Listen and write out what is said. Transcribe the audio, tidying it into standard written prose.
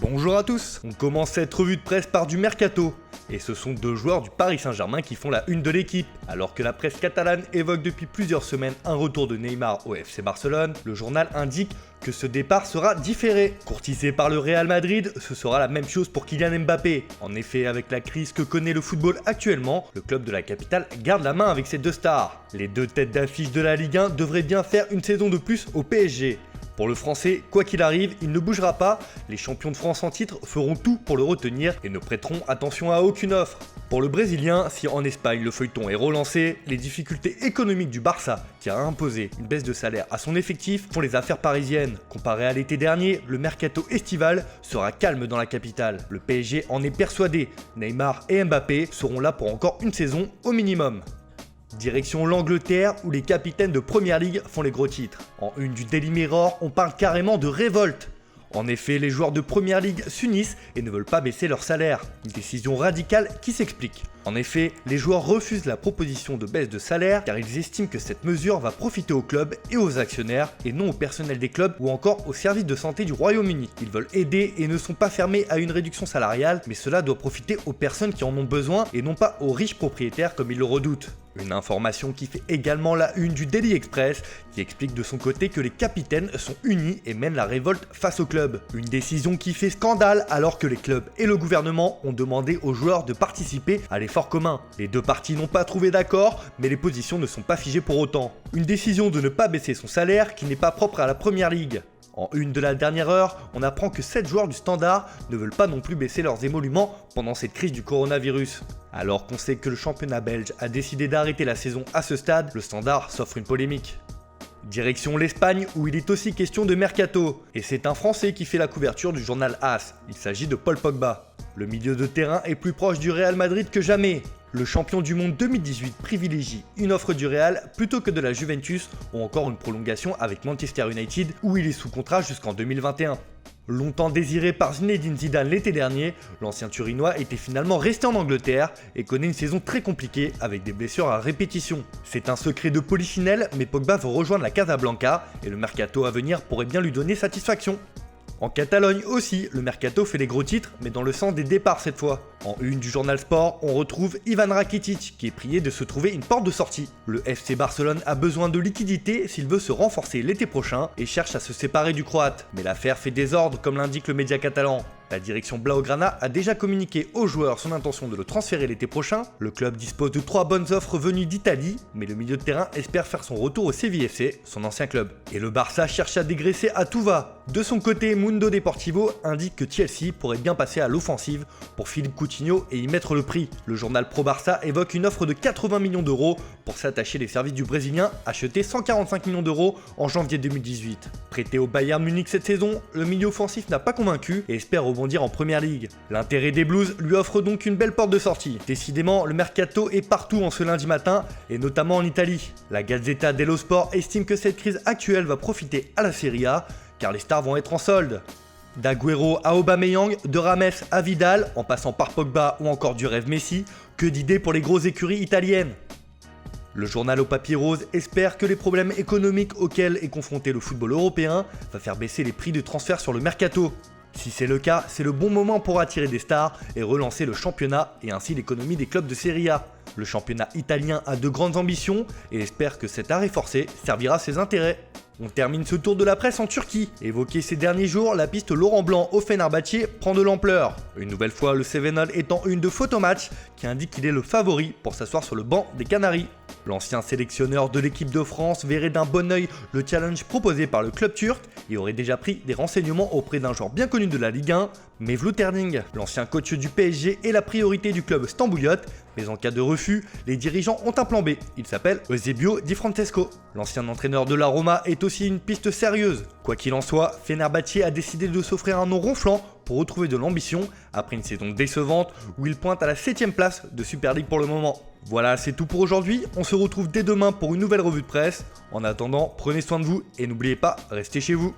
Bonjour à tous, on commence cette revue de presse par du mercato. Et ce sont deux joueurs du Paris Saint-Germain qui font la une de l'équipe. Alors que la presse catalane évoque depuis plusieurs semaines un retour de Neymar au FC Barcelone, le journal indique que ce départ sera différé. Courtisé par le Real Madrid, ce sera la même chose pour Kylian Mbappé. En effet, avec la crise que connaît le football actuellement, le club de la capitale garde la main avec ses deux stars. Les deux têtes d'affiche de la Ligue 1 devraient bien faire une saison de plus au PSG. Pour le Français, quoi qu'il arrive, il ne bougera pas, les champions de France en titre feront tout pour le retenir et ne prêteront attention à aucune offre. Pour le Brésilien, si en Espagne le feuilleton est relancé, les difficultés économiques du Barça, qui a imposé une baisse de salaire à son effectif, font les affaires parisiennes. Comparé à l'été dernier, le mercato estival sera calme dans la capitale. Le PSG en est persuadé, Neymar et Mbappé seront là pour encore une saison au minimum. Direction l'Angleterre où les capitaines de Première Ligue font les gros titres. En une du Daily Mirror, on parle carrément de révolte. En effet, les joueurs de Première Ligue s'unissent et ne veulent pas baisser leur salaire. Une décision radicale qui s'explique. En effet, les joueurs refusent la proposition de baisse de salaire car ils estiment que cette mesure va profiter au club et aux actionnaires et non au personnel des clubs ou encore au service de santé du Royaume-Uni. Ils veulent aider et ne sont pas fermés à une réduction salariale, mais cela doit profiter aux personnes qui en ont besoin et non pas aux riches propriétaires comme ils le redoutent. Une information qui fait également la une du Daily Express, qui explique de son côté que les capitaines sont unis et mènent la révolte face au club. Une décision qui fait scandale alors que les clubs et le gouvernement ont demandé aux joueurs de participer à l'effort commun. Les deux parties n'ont pas trouvé d'accord, mais les positions ne sont pas figées pour autant. Une décision de ne pas baisser son salaire qui n'est pas propre à la Première Ligue. En une de la dernière heure, on apprend que 7 joueurs du Standard ne veulent pas non plus baisser leurs émoluments pendant cette crise du coronavirus. Alors qu'on sait que le championnat belge a décidé d'arrêter la saison à ce stade, le Standard s'offre une polémique. Direction l'Espagne où il est aussi question de mercato. Et c'est un Français qui fait la couverture du journal AS. Il s'agit de Paul Pogba. Le milieu de terrain est plus proche du Real Madrid que jamais. Le champion du monde 2018 privilégie une offre du Real plutôt que de la Juventus ou encore une prolongation avec Manchester United où il est sous contrat jusqu'en 2021. Longtemps désiré par Zinedine Zidane l'été dernier, l'ancien Turinois était finalement resté en Angleterre et connaît une saison très compliquée avec des blessures à répétition. C'est un secret de polichinelle, mais Pogba veut rejoindre la Casablanca et le mercato à venir pourrait bien lui donner satisfaction. En Catalogne aussi, le mercato fait les gros titres, mais dans le sens des départs cette fois. En une du journal Sport, on retrouve Ivan Rakitic, qui est prié de se trouver une porte de sortie. Le FC Barcelone a besoin de liquidité s'il veut se renforcer l'été prochain et cherche à se séparer du Croate. Mais l'affaire fait désordre comme l'indique le média catalan. La direction Blaugrana a déjà communiqué aux joueurs son intention de le transférer l'été prochain. Le club dispose de 3 bonnes offres venues d'Italie, mais le milieu de terrain espère faire son retour au Séville FC, son ancien club. Et le Barça cherche à dégraisser à tout va. De son côté, Mundo Deportivo indique que Chelsea pourrait bien passer à l'offensive pour Philippe Coutinho et y mettre le prix. Le journal Pro Barça évoque une offre de 80 millions d'euros pour s'attacher les services du Brésilien, acheté 145 millions d'euros en janvier 2018. Prêté au Bayern Munich cette saison, le milieu offensif n'a pas convaincu et espère rebondir en Première Ligue. L'intérêt des Blues lui offre donc une belle porte de sortie. Décidément, le mercato est partout en ce lundi matin et notamment en Italie. La Gazzetta dello Sport estime que cette crise actuelle va profiter à la Serie A car les stars vont être en solde. D'Agüero à Aubameyang, de Rames à Vidal, en passant par Pogba ou encore du rêve Messi, que d'idées pour les grosses écuries italiennes. Le journal au papier rose espère que les problèmes économiques auxquels est confronté le football européen va faire baisser les prix de transfert sur le mercato. Si c'est le cas, c'est le bon moment pour attirer des stars et relancer le championnat et ainsi l'économie des clubs de Serie A. Le championnat italien a de grandes ambitions et espère que cet arrêt forcé servira à ses intérêts. On termine ce tour de la presse en Turquie. Évoqué ces derniers jours, la piste Laurent Blanc au Fenerbahçe prend de l'ampleur. Une nouvelle fois, le Sevenol étant une de Photomatch qui indique qu'il est le favori pour s'asseoir sur le banc des Canaries. L'ancien sélectionneur de l'équipe de France verrait d'un bon œil le challenge proposé par le club turc et aurait déjà pris des renseignements auprès d'un joueur bien connu de la Ligue 1, Mevlut Erding. L'ancien coach du PSG est la priorité du club stambouliote, mais en cas de refus, les dirigeants ont un plan B. Il s'appelle Eusebio Di Francesco. L'ancien entraîneur de la Roma est aussi une piste sérieuse. Quoi qu'il en soit, Fenerbahçe a décidé de s'offrir un nom ronflant pour retrouver de l'ambition après une saison décevante où il pointe à la 7ème place de Super League pour le moment. Voilà, c'est tout pour aujourd'hui. On se retrouve dès demain pour une nouvelle revue de presse. En attendant, prenez soin de vous et n'oubliez pas, restez chez vous.